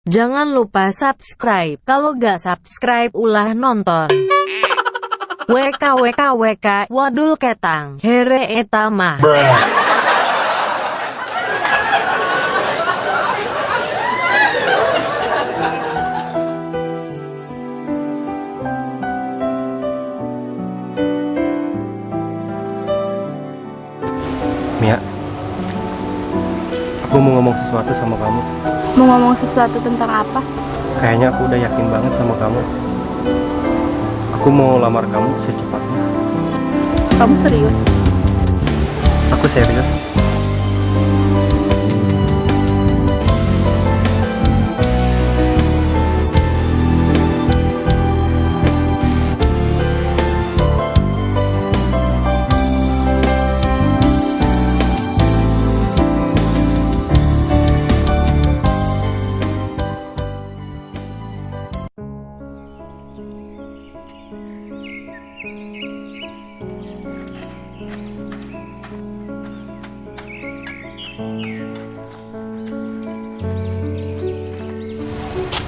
Jangan lupa subscribe. Kalau gak subscribe ulah nonton. WK wadul ketang here eta mah. Mia, aku mau ngomong sesuatu sama kamu. Mau ngomong sesuatu tentang apa? Kayaknya aku udah yakin banget sama kamu. Aku mau lamar kamu secepatnya. Kamu serius? Aku serius.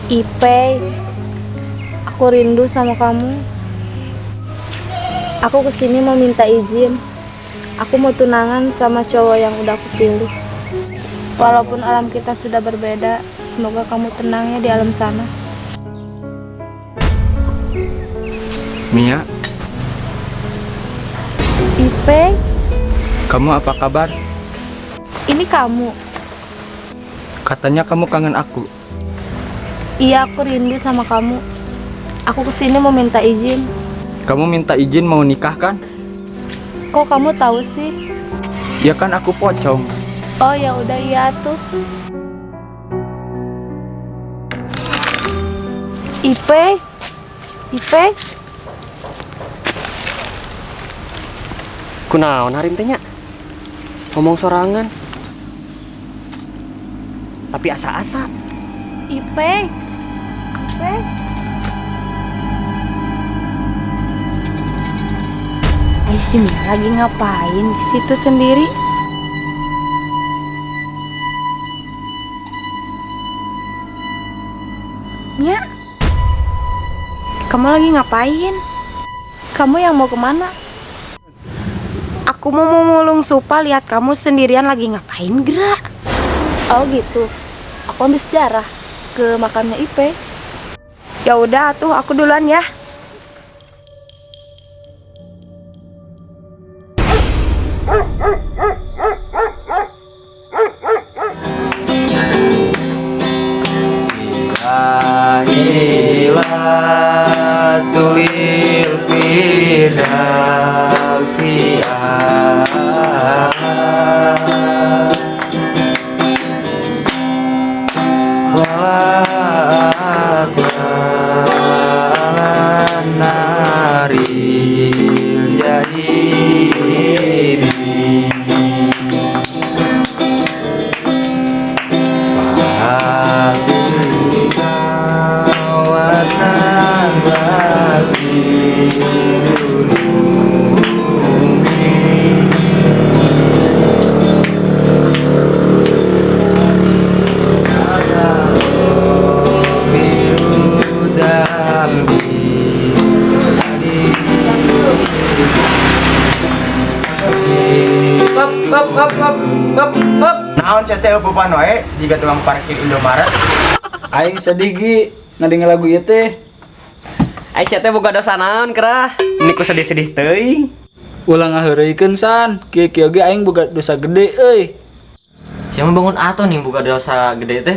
Ipei, aku rindu sama kamu. Aku kesini mau minta izin. Aku mau tunangan sama cowok yang udah aku pilih. Walaupun alam kita sudah berbeda, semoga kamu tenang ya di alam sana. Mia, Ipei, kamu apa kabar? ini kamu. Katanya kamu kangen aku. Iya, aku rindu sama kamu. Aku kesini mau minta izin. Kamu minta izin mau nikah kan? Kok kamu tahu sih? Ya kan aku pocong. Oh ya udah, iya tuh. Ipei, Ipei, Kunaon harim teh nya? Ngomong sorangan. Tapi asa-asa. Ipei, Ipei. Si Mia lagi ngapain di situ sendiri? Mia, kamu lagi ngapain? Kamu yang mau kemana? Aku mau mulung supa lihat kamu sendirian lagi ngapain gerak. Oh gitu. Aku ambil sejarah ke makamnya Ipe. Ya udah tuh, aku duluan ya. Ilatul fidausi naril jahili naon cete beban wae jika tukang parkir Indomaret. Aing sedih Gi ngedenger lagu ieu teh. Aisyah teh boga dosa naon kerah? Ini ku sedih-sedih teuing. Ulang ngaheureukeun san, kieu-kieu ge aing boga dosa gede euy. Siapa bangun ato nih boga dosa gede teh?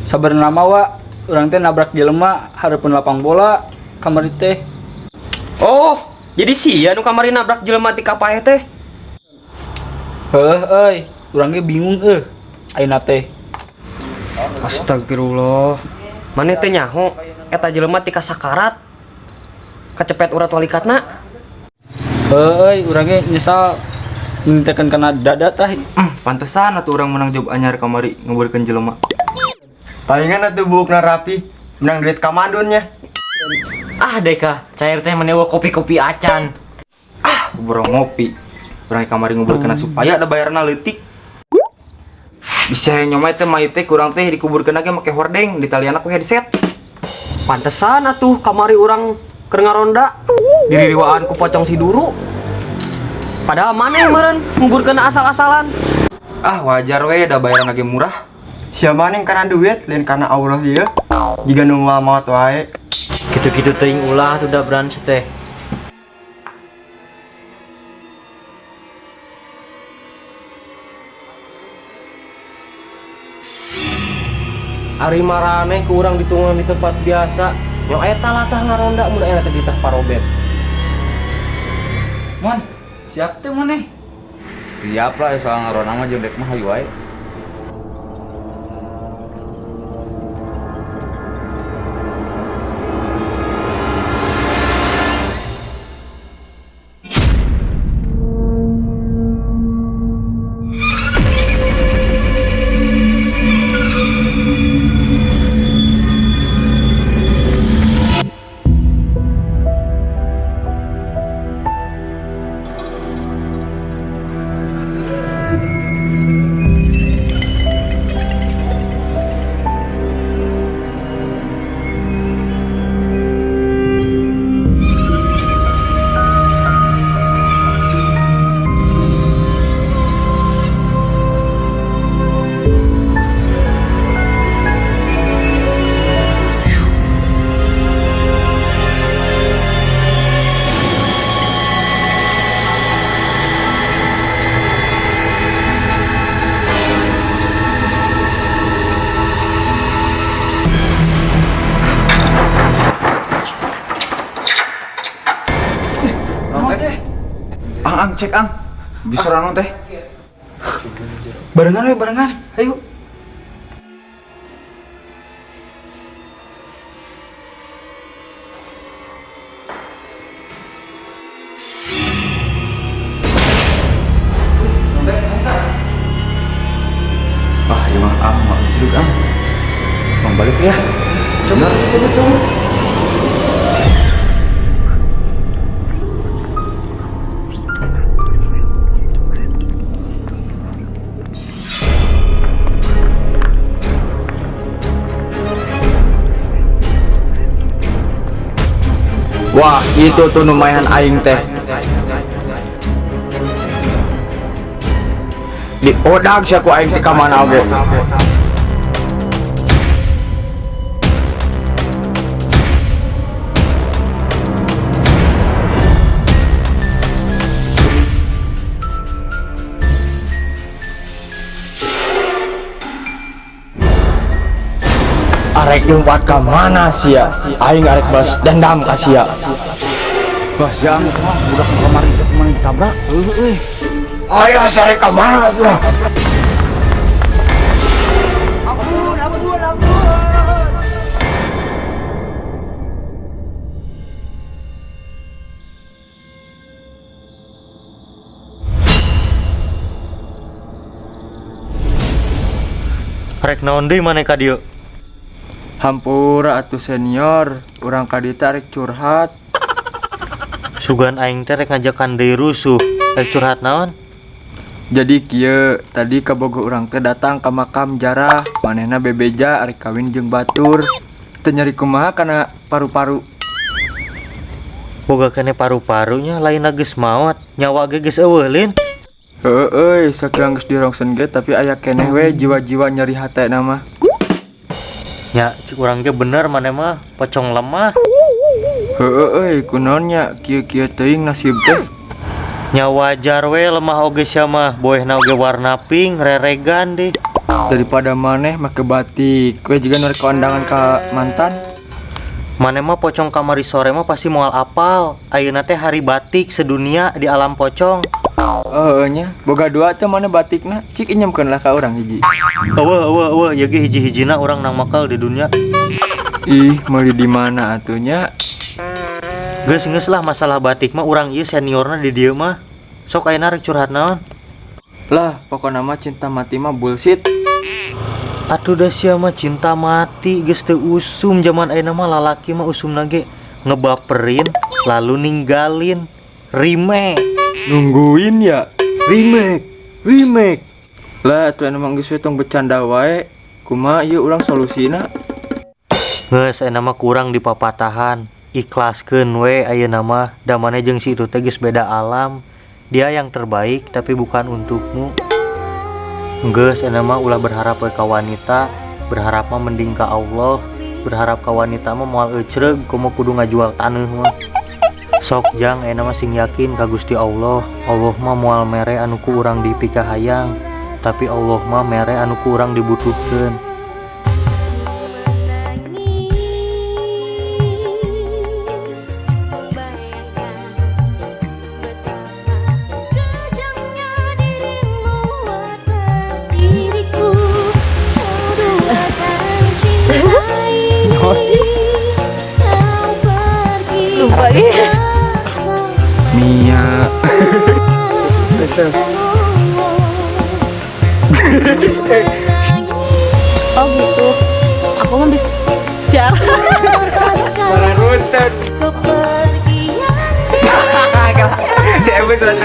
Sabarna mah wa, urang teh nabrak jelema hareupeun lapang bola kamari teh. Oh, jadi sia nu kamari nabrak jelema ti kapaeh teh. Heuh euy, urang ge bingung ayeuna teh. Astagfirullah. Maneh teh nyaho eta jelema ti kasakarat. Kecepet urat walikatna. Heuh euy, urang ge nyesal ngintekeun kana dada tah. Pantesan atuh urang menang job anyar kamari nguburkeun jelema. Palingan atuh buukna rapi, menang duit kamadunnya. Ah deka, cair teh menewa kopi-kopi acan. Burung ngopi. Urang kamari nguburkeun supaya ada bayarna leutik. Bisa nyomai teh mayit teh kurang teh dikuburkeun lagi make hordeng di talian aku headset. Pantesan atuh kamari orang keur ngaronda diririwaan ku pocong si Duru. Padahal maneh meureun nguburkeun asal-asalan. Ah wajar we da bayaran lagi murah. Sia maning kana duit lain kana Allah ieu. Jiga nu maot wae. Gitu-gitu teuing ulah tuh da brans teh. Ari marane ku urang ditunggu di tempat biasa. Yang eta latah ngaronda mun aya teh di tah parobet. Mon, siap teh maneh? Siap lah soal ngarona mah jeung dek mah hayu wae. Ang cek ang. Bisa rano teh. Barengan we barengan. Ayo. Ah, ya mah ang mah cerut ang. Mang balik ya. Coba. Wah, itu tuh lumayan aing teh. Di odag sia ku aing teh ka mana oge. Arek nyumpat ka mana sia? Aing arek balas dendam ka sia. Bah, jang budak kamari teh kumaha ditabrak? Heuh. Aya sare ka mana sia? Rek naon deui maneh ka dieu? Hampura atuh senior, urang ka dieu teh rek curhat. Sugan aing teh rek ngajakan deui rusuh. Rek curhat naon? Jadi kieu, tadi kabogoh urang teh datang ka makam Jarah, manehna bebeja arek kawin jeung batur. Teu nyari kumaha kana paru-paru. Boga kene paru-parunya lain geus maot, nyawa ge geus eueuh lin. Heueuy, sakurang geus dirongsen ge tapi aya keneh we jiwa-jiwa nyeri hatena mah. Nya, cik urang ge bener maneh mah pocong lemah. Heueuy, kunaonnya kieu-kieu teuing nasib teh. Nya wajar we lemah oge sia mah, boehna oge warna pink, reregan deh. Daripada maneh make batik, we juga nu rek kondangan ka mantan. Maneh mah pocong kamari sore mah pasti moal apal. Ayeuna teh hari batik sedunia di alam pocong. Nya, boga dua teh maneh batikna, cik inyemkeun lah ka urang hiji. Eueuh, ya ge hiji-hijina urang nang makal di dunia. Ih, meuli di mana atunya? Geus lah masalah batik mah urang ieu seniorna di dieu mah. Sok ayeuna rek curhat naon? Lah, pokokna mah cinta mati mah bullshit. Atuh da sia mah cinta mati geus teu usum zaman ayeuna mah lalaki mah usumna ge ngebaperin lalu ninggalin. Remake. Nungguin ya? Remake. Lah tuh emang geus we tong bercanda wae. Kumaha ieu urang solusina? Geus mah kurang di papatahan. Ikhlaskeun we ayeuna mah da maneh jeung si itu teh geus beda alam. Dia yang terbaik tapi bukan untukmu. Geus mah ulah berharap we ka wanita, berharap mah mending ka Allah. Berharap ka wanita mah moal eucreug komo kudu ngajual taneuh mah. Sok jang mah sing yakin ka Gusti Allah. Allah mah moal mere anu ku urang dipikahayang, tapi Allah mah mere anu ku urang dibutuhkeun. Lupa ya. Mia. Oh gitu. Aku mah bisa jalan. Runtut. Si Ebu telah